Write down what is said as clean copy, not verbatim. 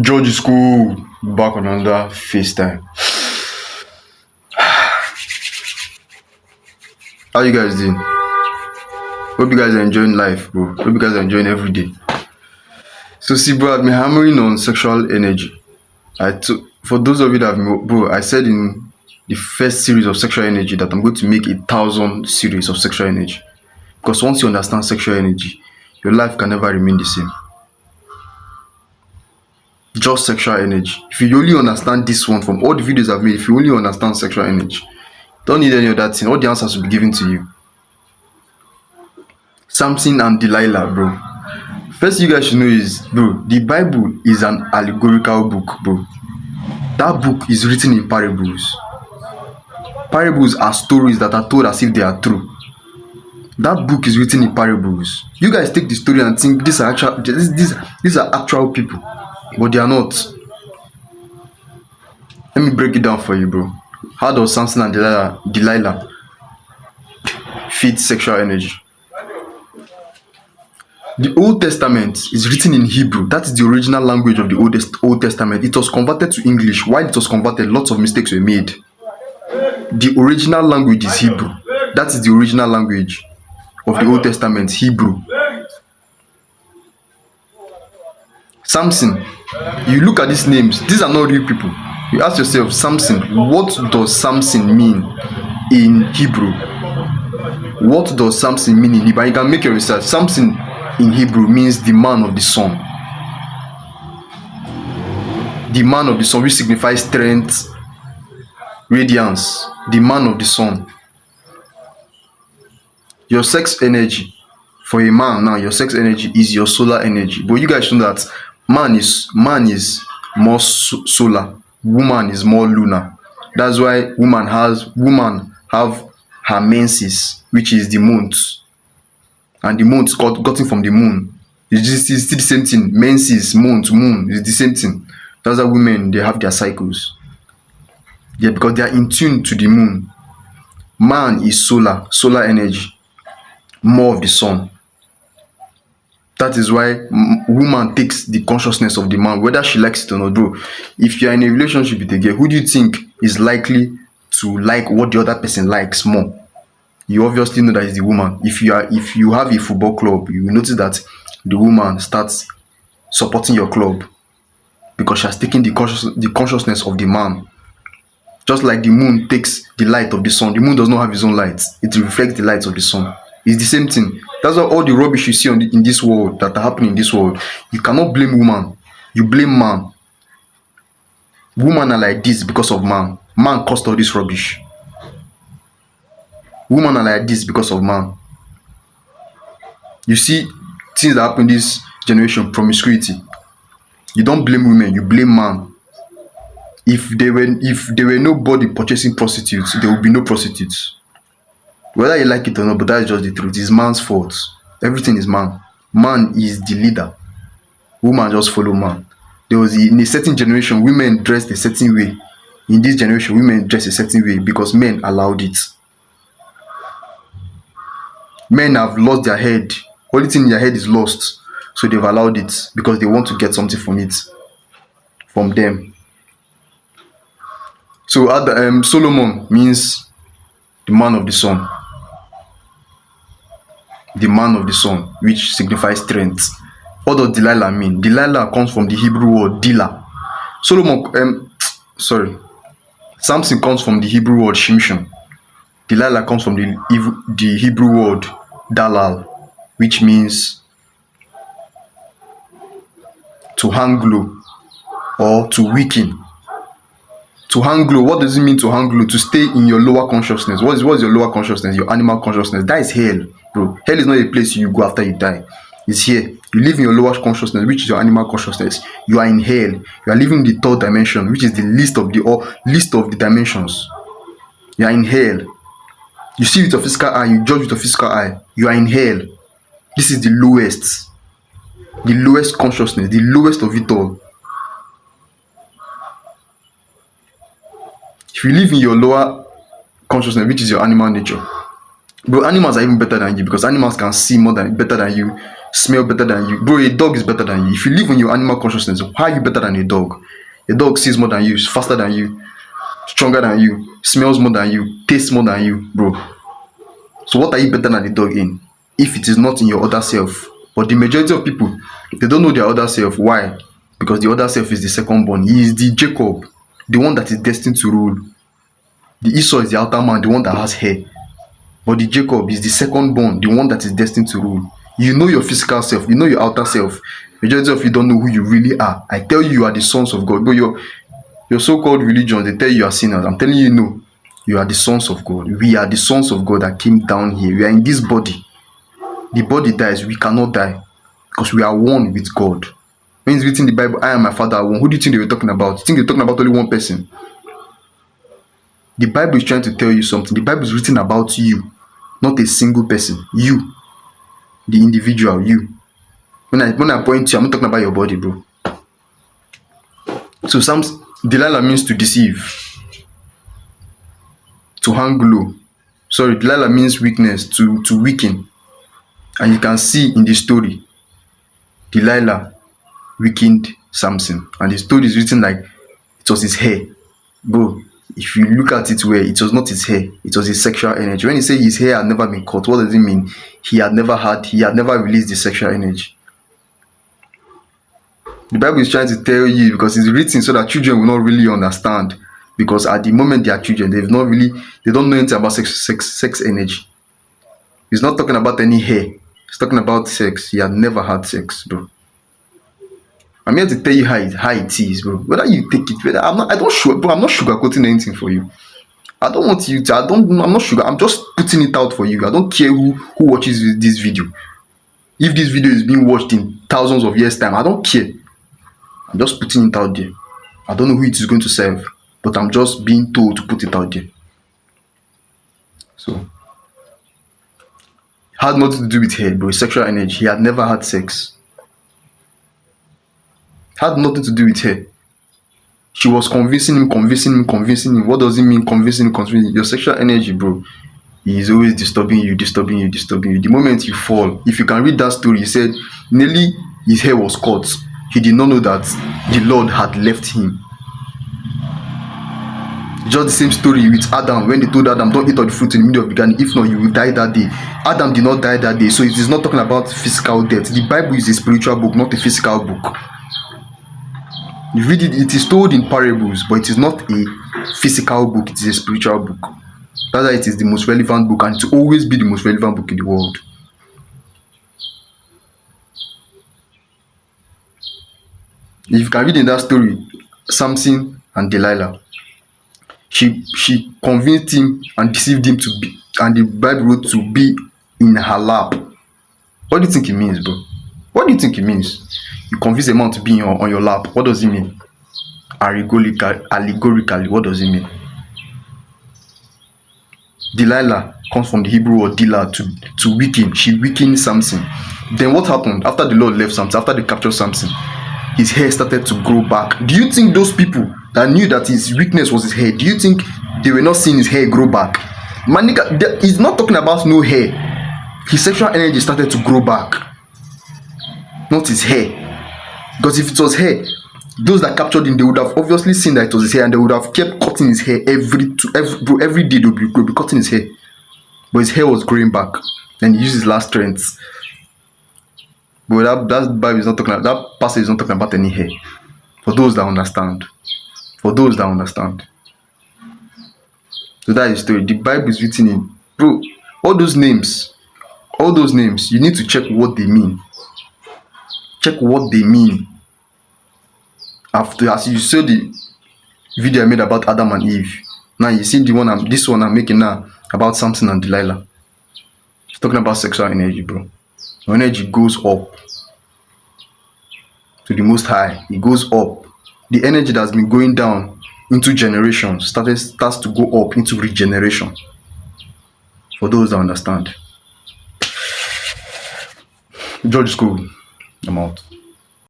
George is cool. Back on another FaceTime. How you guys doing? Hope you guys are enjoying life, bro. Hope you guys are enjoying every day. So see, bro, I've been hammering on sexual energy. For those of you that have been, bro, I said in the first series of sexual energy that I'm going to make 1,000 series of sexual energy. Because once you understand sexual energy, your life can never remain the same. Just sexual energy. If you only understand this one from all the videos I've made, if you only understand sexual energy, don't need any other thing. All the answers will be given to you. Samson and Delilah, bro. First, you guys should know is, bro, the Bible is an allegorical book, bro. That book is written in parables. Parables are stories that are told as if they are true. That book is written in parables. You guys take the story and think these are actual people, but they are not. Let me break it down for you, bro. How does Samson and Delilah feed sexual energy? The Old Testament is written in Hebrew. That is the original language of the Old Testament. It was converted to English. While it was converted, lots of mistakes were made. The original language is Hebrew. That is the original language of the Old Testament, Hebrew. Samson, you look at these names, these are not real people. You ask yourself, Samson, what does Samson mean in Hebrew? What does Samson mean in Hebrew? And you can make your research. Samson in Hebrew means the man of the sun. The man of the sun, which signifies strength, radiance. The man of the sun. Your sex energy, for a man now, your sex energy is your solar energy. But you guys know that man is more solar, woman is more lunar. That's why woman have her menses, which is the month, and the month gotten from the moon. It's still the same thing. Menses, month, moon is the same thing. That's why women, they have their cycles. Yeah, because they are in tune to the moon. Man is solar energy, more of the sun. That is why woman takes the consciousness of the man, whether she likes it or not, bro. If you are in a relationship with a girl, who do you think is likely to like what the other person likes more? You obviously know that it's the woman. If you have a football club, you will notice that the woman starts supporting your club because she has taken the consciousness of the man. Just like the moon takes the light of the sun. The moon does not have its own light. It reflects the light of the sun. It's the same thing. That's why all the rubbish you see in this world that are happening in this world, you cannot blame woman. You blame man. Women are like this because of man. Man caused all this rubbish. Women are like this because of man. You see things that happen in this generation, promiscuity. You don't blame women, you blame man. If there were nobody purchasing prostitutes, there would be no prostitutes. Whether you like it or not, but that's just the truth. It's man's fault. Everything is man. Man is the leader. Woman just follow man. In a certain generation, women dressed a certain way. In this generation, women dress a certain way because men allowed it. Men have lost their head. Only thing in their head is lost. So they've allowed it because they want to get something from it. From them. So Solomon means the man of the sun. The man of the sun, which signifies strength. What does Delilah mean? Delilah comes from the Hebrew word Dila. Samson comes from the Hebrew word Shimshon. Delilah comes from the Hebrew word Dalal, which means to hang low or to weaken. To hang low, what does it mean to hang low? To stay in your lower consciousness. What is your lower consciousness? Your animal consciousness. That is hell, bro. Hell is not a place you go after you die. It's here. You live in your lower consciousness, which is your animal consciousness. You are in hell. You are living in the third dimension, which is the least of the dimensions. You are in hell. You see with your physical eye, you judge with your physical eye. You are in hell. This is the lowest consciousness, the lowest of it all. If you live in your lower consciousness, which is your animal nature, bro, animals are even better than you because animals can see better than you. smell better than you. Bro, a dog is better than you. If you live in your animal consciousness, how are you better than a dog? A dog sees more than you, is faster than you, stronger than you, smells more than you, tastes more than you, bro. So what are you better than a dog in? If it is not in your other self. But the majority of people, they don't know their other self. Why? Because the other self is the second born. He is the Jacob, the one that is destined to rule. The Esau is the outer man, the one that has hair. But the Jacob is the second born, the one that is destined to rule. You know your physical self, you know your outer self. Majority of you don't know who you really are. I tell you, you are the sons of God. But your so-called religion, they tell you are sinners. I'm telling you, no. You are the sons of God. We are the sons of God that came down here. We are in this body. The body dies, we cannot die. Because we are one with God. When it's written in the Bible, I and my father are one. Who do you think they were talking about? You think they're talking about only one person? The Bible is trying to tell you something. The Bible is written about you, not a single person. You, the individual, you. When I point to you, I'm not talking about your body, bro. So Delilah means to deceive, to hang low. Sorry, Delilah means weakness, to weaken. And you can see in the story, Delilah weakened Samson. And the story is written like it was his hair. Bro, if you look at it well, it was not his hair, it was his sexual energy. When you say his hair had never been cut, what does it mean? He had never released the sexual energy. The Bible is trying to tell you, because it's written so that children will not really understand. Because at the moment they are children, they don't know anything about sex energy. He's not talking about any hair. He's talking about sex. He had never had sex, bro. I'm here to tell you how it is, bro. Whether you take it, whether I'm not sugarcoating anything for you. I don't want you to. I'm not sugar. I'm just putting it out for you. I don't care who watches this video. If this video is being watched in thousands of years' time, I don't care. I'm just putting it out there. I don't know who it is going to serve, but I'm just being told to put it out there. So, had nothing to do with hair, bro. Sexual energy. He had never had sex. Had nothing to do with her. She was convincing him. What does it mean, convincing him? Your sexual energy, bro, he is always disturbing you. The moment you fall, if you can read that story, he said nearly his hair was cut. He did not know that the Lord had left him. Just the same story with Adam, when they told Adam, don't eat of the fruit in the middle of the garden, if not you will die that day. Adam did not die that day, so it is not talking about physical death. The Bible is a spiritual book, not a physical book. You read it, it is told in parables, but it is not a physical book, it is a spiritual book. That's why it is the most relevant book, and it will always be the most relevant book in the world. If you can read in that story, Samson and Delilah, she convinced him and deceived him to be, and the Bible wrote to be in her lap. What do you think it means, bro? What do you think it means? You convince a man to be on your lap. What does it mean? Allegorically, what does it mean? Delilah comes from the Hebrew word Delilah, to weaken. She weakened Samson. Then what happened after the Lord left Samson, after they captured Samson? His hair started to grow back. Do you think those people that knew that his weakness was his hair, do you think they were not seeing his hair grow back? Man, nigga, he's not talking about no hair. His sexual energy started to grow back, not his hair. Because if it was hair, those that captured him, they would have obviously seen that it was his hair, and they would have kept cutting his hair every day. They would be cutting his hair, but his hair was growing back, and he used his last strength. But that Bible is not talking. That passage is not talking about any hair. For those that understand. So that is the story. The Bible is written in, bro. All those names, you need to check what they mean. Check what they mean. After, as you saw the video I made about Adam and Eve, now you see this one I'm making now about Samson and Delilah. It's talking about sexual energy, bro. Your energy goes up to the Most High. It goes up. The energy that's been going down into generations starts to go up into regeneration. For those that understand. George School, I'm out.